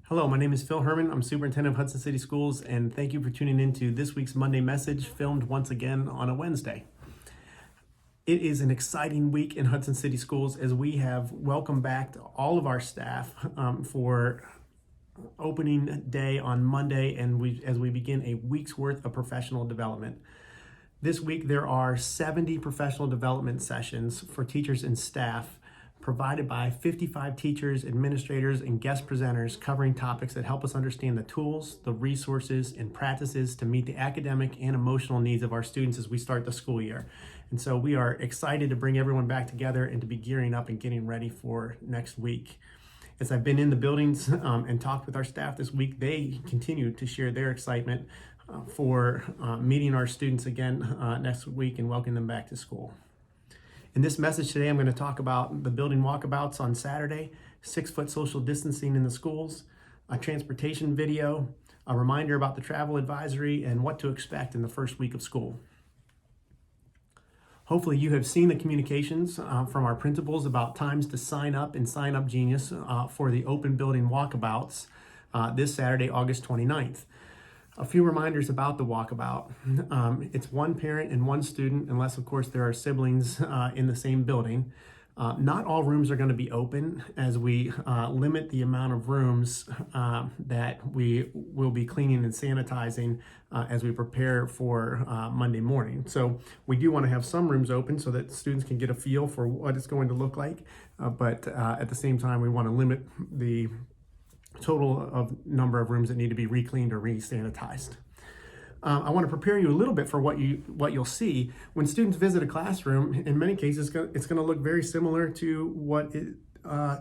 Hello, my name is Phil Herman. I'm Superintendent of Hudson City Schools, and thank you for tuning in to this week's Monday Message, filmed once again on a Wednesday. It is an exciting week in Hudson City Schools as we have welcomed back all of our staff for opening day on Monday, and as we begin a week's worth of professional development. This week there are 70 professional development sessions for teachers and staff provided by 55 teachers, administrators, and guest presenters covering topics that help us understand the tools, the resources, and practices to meet the academic and emotional needs of our students as we start the school year. And so we are excited to bring everyone back together and to be gearing up and getting ready for next week. As I've been in the buildings and talked with our staff this week, they continue to share their excitement for meeting our students again next week and welcoming them back to school. In this message today, I'm going to talk about the building walkabouts on Saturday, 6-foot social distancing in the schools, a transportation video, a reminder about the travel advisory, and what to expect in the first week of school. Hopefully you have seen the communications from our principals about times to sign up in Sign Up Genius for the open building walkabouts this Saturday, August 29th. A few reminders about the walkabout. It's one parent and one student, unless of course there are siblings in the same building. Not all rooms are going to be open as we limit the amount of rooms that we will be cleaning and sanitizing as we prepare for Monday morning. So we do want to have some rooms open so that students can get a feel for what it's going to look like, but at the same time we want to limit the total of number of rooms that need to be re-cleaned or re-sanitized. I want to prepare you a little bit for what you'll see when students visit a classroom. In many cases, it's going to look very similar to what it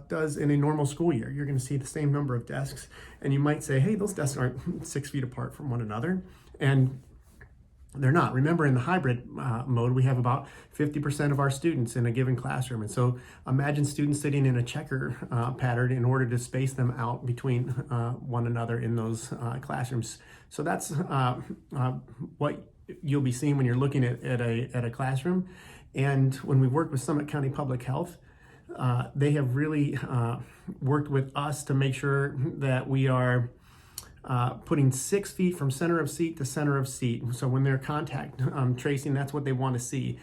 does in a normal school year. You're going to see the same number of desks, and you might say, "Hey, those desks aren't 6 feet apart from one another," and they're not. Remember, in the hybrid mode, we have about 50% of our students in a given classroom. And so imagine students sitting in a checker pattern in order to space them out between one another in those classrooms. So that's what you'll be seeing when you're looking at a classroom. And when we work with Summit County Public Health, they have really worked with us to make sure that we are putting 6 feet from center of seat to center of seat. So when they're contact tracing, that's what they want to see,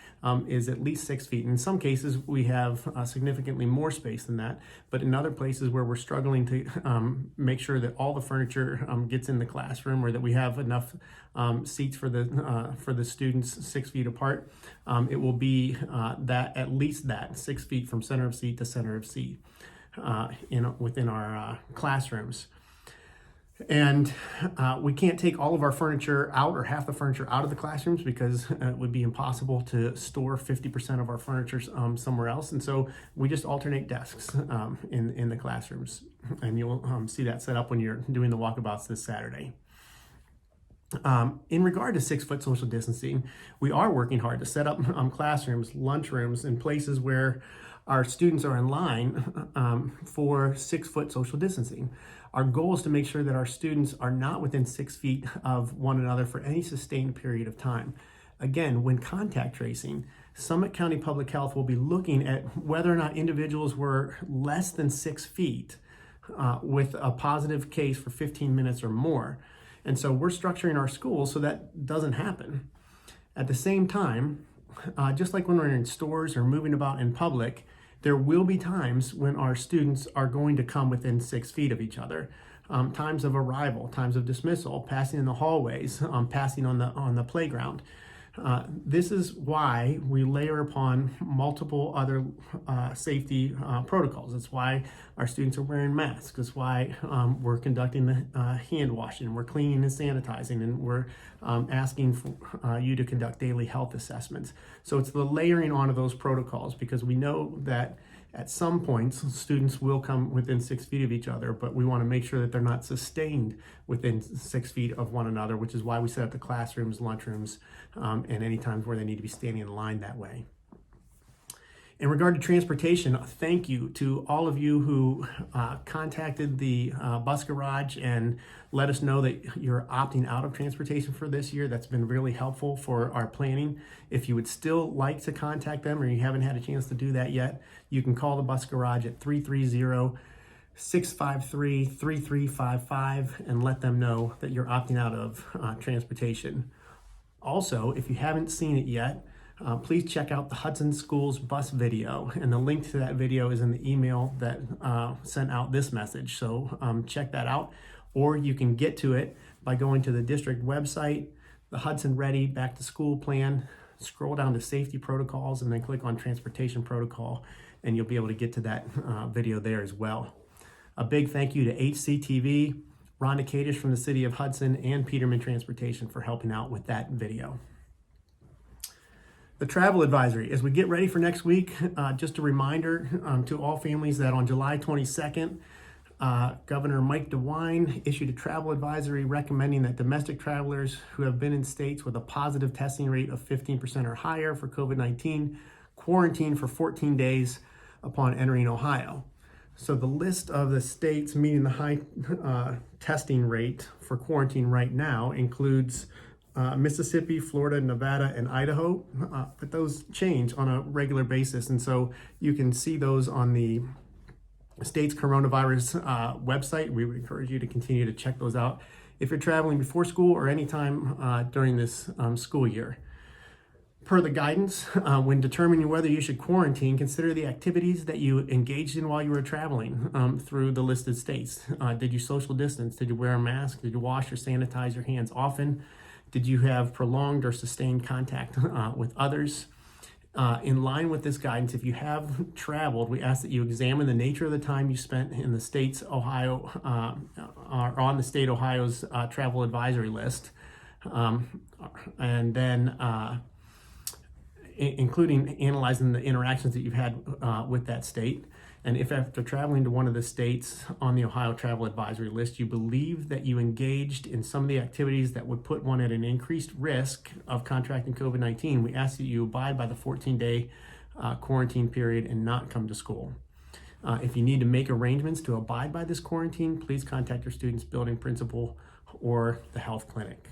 is at least 6 feet. In some cases, we have significantly more space than that, but in other places where we're struggling to make sure that all the furniture gets in the classroom, or that we have enough seats for the students 6 feet apart, it will be that at least that 6 feet from center of seat to center of seat within our classrooms. And we can't take all of our furniture out, or half the furniture out of the classrooms, because it would be impossible to store 50% of our furniture somewhere else. And so we just alternate desks in the classrooms. And you'll see that set up when you're doing the walkabouts this Saturday. In regard to 6-foot social distancing, we are working hard to set up classrooms, lunchrooms, and places where our students are in line for 6-foot social distancing. Our goal is to make sure that our students are not within 6 feet of one another for any sustained period of time. Again, when contact tracing, Summit County Public Health will be looking at whether or not individuals were less than 6 feet with a positive case for 15 minutes or more. And so we're structuring our schools so that doesn't happen. At the same time, just like when we're in stores or moving about in public, there will be times when our students are going to come within 6 feet of each other. Times of arrival, times of dismissal, passing in the hallways, passing on the playground. This is why we layer upon multiple other safety protocols. It's why our students are wearing masks. It's why we're conducting the hand washing, we're cleaning and sanitizing, and we're asking for you to conduct daily health assessments. So it's the layering on of those protocols, because we know that at some points, students will come within 6 feet of each other, but we want to make sure that they're not sustained within 6 feet of one another, which is why we set up the classrooms, lunchrooms, and any times where they need to be standing in line that way. In regard to transportation, thank you to all of you who contacted the bus garage and let us know that you're opting out of transportation for this year. That's been really helpful for our planning. If you would still like to contact them, or you haven't had a chance to do that yet, you can call the bus garage at 330 653-3355 and let them know that you're opting out of transportation. Also, if you haven't seen it yet, please check out the Hudson Schools bus video, and the link to that video is in the email that sent out this message. So check that out, or you can get to it by going to the district website, the Hudson Ready Back to School Plan, scroll down to safety protocols, and then click on transportation protocol, and you'll be able to get to that video there as well. A big thank you to HCTV, Rhonda Kadish from the City of Hudson, and Peterman Transportation for helping out with that video. The travel advisory, as we get ready for next week, just a reminder to all families that on July 22nd, Governor Mike DeWine issued a travel advisory recommending that domestic travelers who have been in states with a positive testing rate of 15% or higher for COVID-19 quarantine for 14 days upon entering Ohio. So the list of the states meeting the high testing rate for quarantine right now includes Mississippi, Florida, Nevada, and Idaho, but those change on a regular basis. And so you can see those on the state's coronavirus website. We would encourage you to continue to check those out if you're traveling before school or anytime during this school year. Per the guidance, when determining whether you should quarantine, consider the activities that you engaged in while you were traveling through the listed states. Did you social distance? Did you wear a mask? Did you wash or sanitize your hands often? Did you have prolonged or sustained contact with others? In line with this guidance, if you have traveled, we ask that you examine the nature of the time you spent in the state's Ohio, or on the state Ohio's travel advisory list, and then including analyzing the interactions that you've had with that state. And if after traveling to one of the states on the Ohio Travel Advisory List, you believe that you engaged in some of the activities that would put one at an increased risk of contracting COVID-19, we ask that you abide by the 14-day quarantine period and not come to school. If you need to make arrangements to abide by this quarantine, please contact your student's building principal or the health clinic.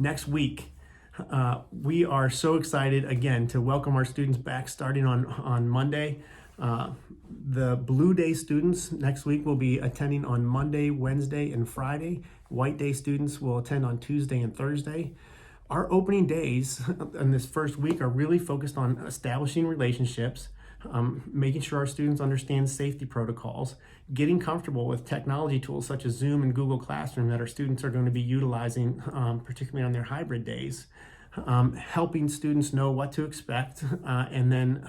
Next week, we are so excited again to welcome our students back starting on Monday. The Blue Day students next week will be attending on Monday, Wednesday, and Friday. White Day students will attend on Tuesday and Thursday. Our opening days in this first week are really focused on establishing relationships, making sure our students understand safety protocols, getting comfortable with technology tools such as Zoom and Google Classroom that our students are going to be utilizing, particularly on their hybrid days, helping students know what to expect, and then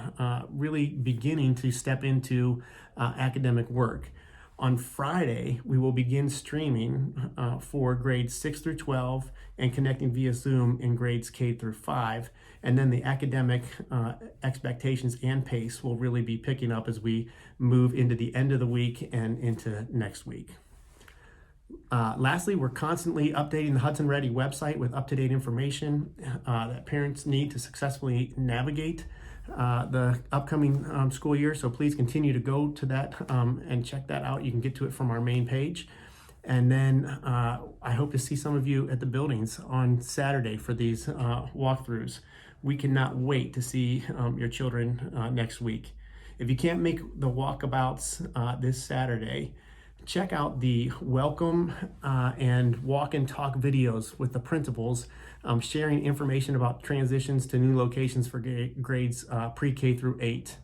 really beginning to step into academic work. On Friday, we will begin streaming for grades 6 through 12 and connecting via Zoom in grades K through 5. And then the academic expectations and pace will really be picking up as we move into the end of the week and into next week. Lastly, we're constantly updating the Hudson Ready website with up-to-date information that parents need to successfully navigate the upcoming school year. So please continue to go to that and check that out. You can get to it from our main page. And then I hope to see some of you at the buildings on Saturday for these walkthroughs. We cannot wait to see your children next week. If you can't make the walkabouts this Saturday, check out the welcome and walk and talk videos with the principals, sharing information about transitions to new locations for grades pre-K through 8,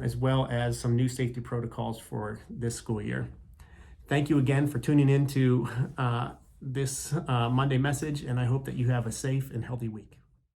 as well as some new safety protocols for this school year. Thank you again for tuning in to this Monday message, and I hope that you have a safe and healthy week.